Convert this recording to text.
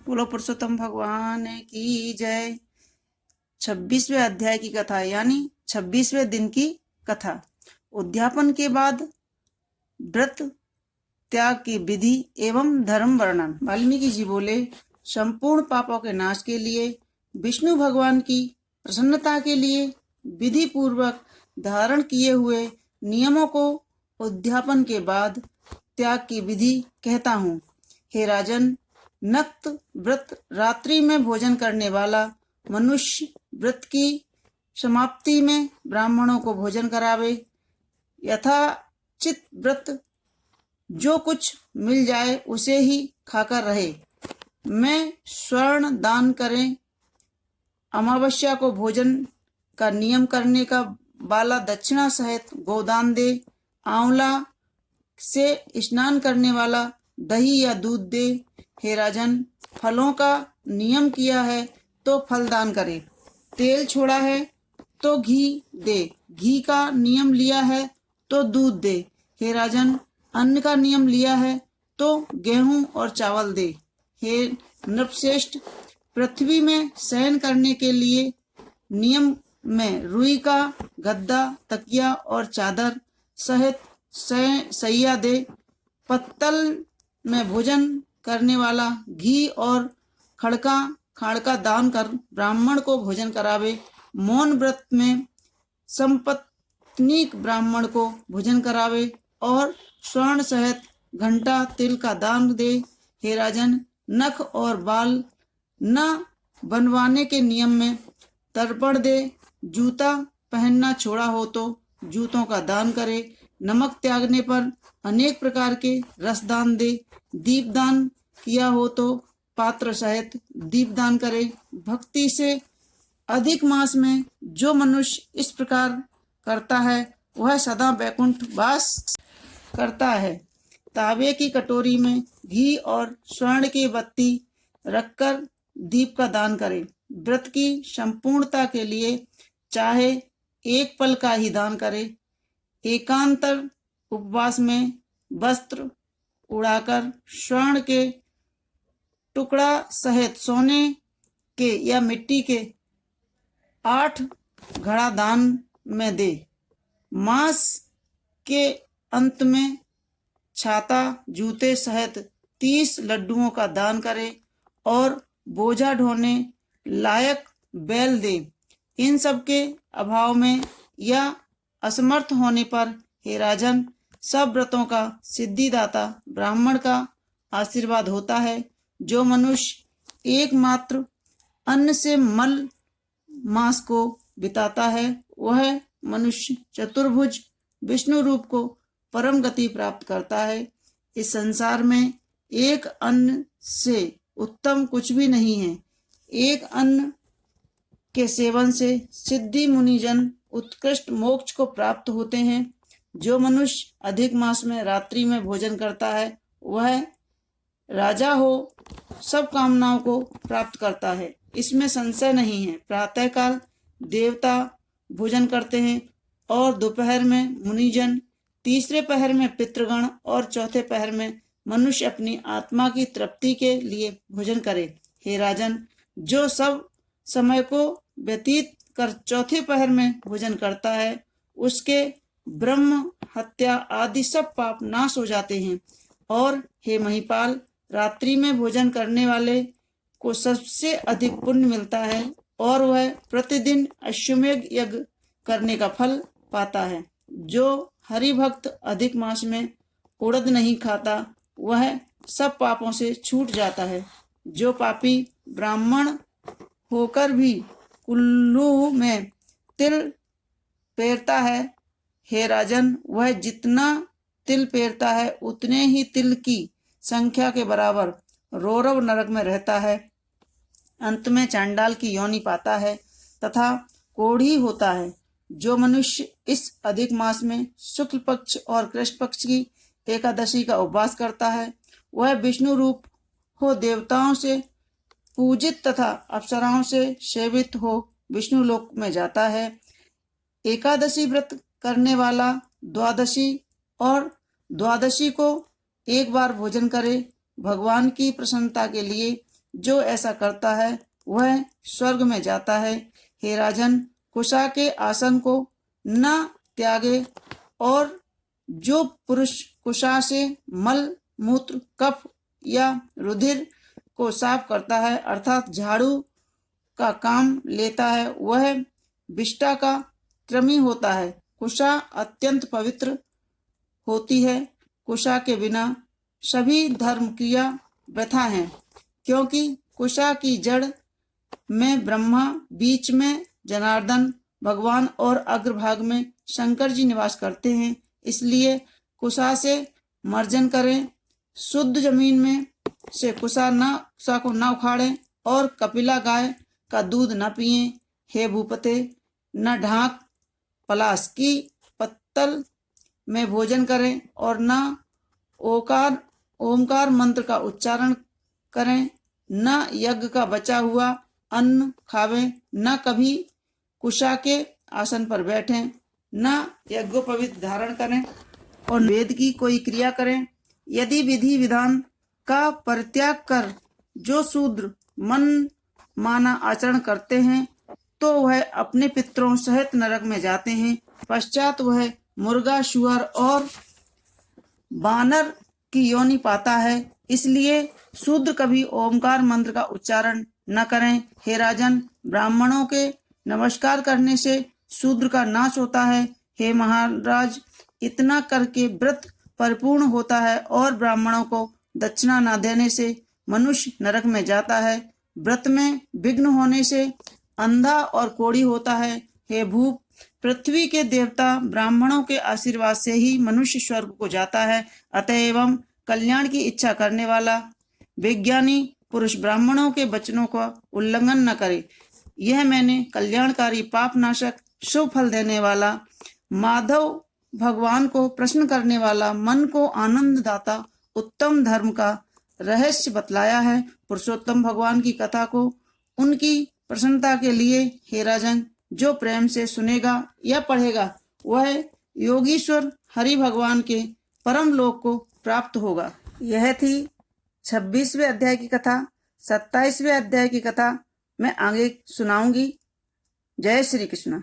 बोलो पुरुषोत्तम भगवान की जय। 26वें अध्याय की कथा यानी 26वें दिन की कथा। उद्यापन के बाद व्रत त्याग की विधि एवं धर्म वर्णन। वाल्मीकि जी बोले, संपूर्ण पापों के नाश के लिए, विष्णु भगवान की प्रसन्नता के लिए विधि पूर्वक धारण किए हुए नियमों को उद्यापन के बाद त्याग की विधि कहता हूँ। हे राजन, नक्त व्रत रात्रि में भोजन करने वाला मनुष्य व्रत की समाप्ति में ब्राह्मणों को भोजन करावे। यथाचित व्रत जो कुछ मिल जाए उसे ही खाकर रहे। मैं स्वर्ण दान करें, अमावस्या को भोजन का नियम करने का बाला दक्षिणा सहित गोदान दे, आंवला से स्नान करने वाला दही या दूध दे। हे राजन, फलों का नियम किया है तो फल दान करे, तेल छोड़ा है तो घी दे, घी का नियम लिया है तो दूध दे। हे राजन, अन्न का नियम लिया है तो गेहूं और चावल दे। हे नृपश्रेष्ठ, पृथ्वी में शयन करने के लिए नियम में रुई का गद्दा, तकिया और चादर सहित सैया दे। पत्तल में भोजन करने वाला घी और खाड़का दान कर ब्राह्मण को भोजन करावे। मौन व्रत में संपत्नीक ब्राह्मण को भोजन करावे और स्वर्ण सहित घंटा तिल का दान दे। हे राजन, नख और बाल न बनवाने के नियम में तर्पण दे। जूता पहनना छोड़ा हो तो जूतों का दान करे। नमक त्यागने पर अनेक प्रकार के रस दान दे। दीपदान किया हो तो पात्र सहित दीपदान करे। भक्ति से अधिक मास में जो मनुष्य इस प्रकार करता है वह सदा वैकुंठ वास करता है। तांबे की कटोरी में घी और स्वर्ण की बत्ती रखकर दीप का दान करे। व्रत की संपूर्णता के लिए चाहे एक पल का ही दान करे। एकांतर उपवास में वस्त्र उड़ाकर स्वर्ण के टुकड़ा सहित सोने के या मिट्टी के 8 घड़ा दान में दे। मास के अंत में छाता, जूते सहित 30 लड्डुओं का दान करे और बोझा ढोने लायक बैल दे। इन सब के अभाव में या असमर्थ होने पर हे राजन, सब व्रतों का सिद्धिदाता ब्राह्मण का आशीर्वाद होता है। जो मनुष्य एकमात्र अन्न से मल मास को बिताता है वह मनुष्य चतुर्भुज विष्णु रूप को परम गति प्राप्त करता है। इस संसार में एक अन्न से उत्तम कुछ भी नहीं है। एक अन्न के सेवन से सिद्धि मुनिजन उत्कृष्ट मोक्ष को प्राप्त होते हैं। जो मनुष्य अधिक मास में रात्रि में भोजन करता है वह राजा हो सब कामनाओं को प्राप्त करता है, इसमें संशय नहीं है। प्रातःकाल देवता भोजन करते हैं और दोपहर में मुनिजन, तीसरे पहर में पितृगण और चौथे पहर में मनुष्य अपनी आत्मा की तृप्ति के लिए भोजन करे। हे राजन, जो सब समय को व्यतीत कर चौथे पहर में भोजन करता है उसके ब्रह्म हत्या आदि सब पाप नाश हो जाते हैं। और हे महिपाल, रात्रि में भोजन करने वाले को सबसे अधिक पुण्य मिलता है और वह प्रतिदिन अश्वमेध यज्ञ करने का फल पाता है। जो हरि भक्त अधिक मास में उड़द नहीं खाता वह सब पापों से छूट जाता है। जो पापी ब्राह्मण होकर भी कुल्लू में तिल पेरता है, हे राजन, वह जितना तिल पेरता है उतने ही तिल की संख्या के बराबर रौरव नरक में रहता है। अंत में चांडाल की योनि पाता है तथा कोढ़ी होता है। जो मनुष्य इस अधिक मास में शुक्ल पक्ष और कृष्ण पक्ष की एकादशी का उपवास करता है वह विष्णु रूप हो देवताओं से पूजित तथा अप्सराओं से सेवित हो विष्णु लोक में जाता है। एकादशी व्रत करने वाला द्वादशी को एक बार भोजन करे। भगवान की प्रसन्नता के लिए जो ऐसा करता है वह स्वर्ग में जाता है। हे राजन, कुशा के आसन को न त्यागे, और जो पुरुष कुशा से मल मूत्र कफ या रुधिर को साफ करता है अर्थात झाड़ू का काम लेता है, वह विष्टा का क्रमी होता है। कुशा अत्यंत पवित्र होती है। कुशा के बिना सभी धर्म क्रिया व्यथा हैं, क्योंकि कुशा की जड़ में ब्रह्मा, बीच में जनार्दन भगवान और अग्रभाग में शंकर जी निवास करते हैं। इसलिए कुशा से मर्जन करें। शुद्ध जमीन में से कुशा को न उखाड़ें और कपिला गाय का दूध न पिएं। हे भूपते, न ढाक पलाश की पत्तल में भोजन करें और न ओमकार मंत्र का उच्चारण करें, न यज्ञ का बचा हुआ अन्न खावें, न कभी कुशा के आसन पर बैठें, न यज्ञोपवीत धारण करें और वेद की कोई क्रिया करें। यदि विधि विधान का परित्याग कर जो शूद्र मन माना आचरण करते हैं तो वह अपने पितरों सहित नरक में जाते हैं। पश्चात वह मुर्गा, शुअर और बानर की योनि पाता है। इसलिए शूद्र कभी ओमकार मंत्र का उच्चारण न करें। हे राजन, ब्राह्मणों के नमस्कार करने से शूद्र का नाश होता है। हे महाराज, इतना करके व्रत परिपूर्ण होता है और ब्राह्मणों को दक्षिणा न देने से मनुष्य नरक में जाता है। व्रत में विघ्न होने से अंधा और कोढ़ी होता है। हे भूप, पृथ्वी के देवता ब्राह्मणों के आशीर्वाद से ही मनुष्य स्वर्ग को जाता है। अतएव कल्याण की इच्छा करने वाला विज्ञानी पुरुष ब्राह्मणों के वचनों का उल्लंघन न करे। यह मैंने कल्याणकारी, पाप नाशक, शुभ फल देने वाला, माधव भगवान को प्रसन्न करने वाला, मन को आनंद दाता उत्तम धर्म का रहस्य बतलाया है। पुरुषोत्तम भगवान की कथा को उनकी प्रसन्नता के लिए हे राजन, जो प्रेम से सुनेगा या पढ़ेगा वह योगीश्वर हरि भगवान के परम लोक को प्राप्त होगा। यह थी 26वें अध्याय की कथा। 27वें अध्याय की कथा मैं आगे सुनाऊंगी। जय श्री कृष्ण।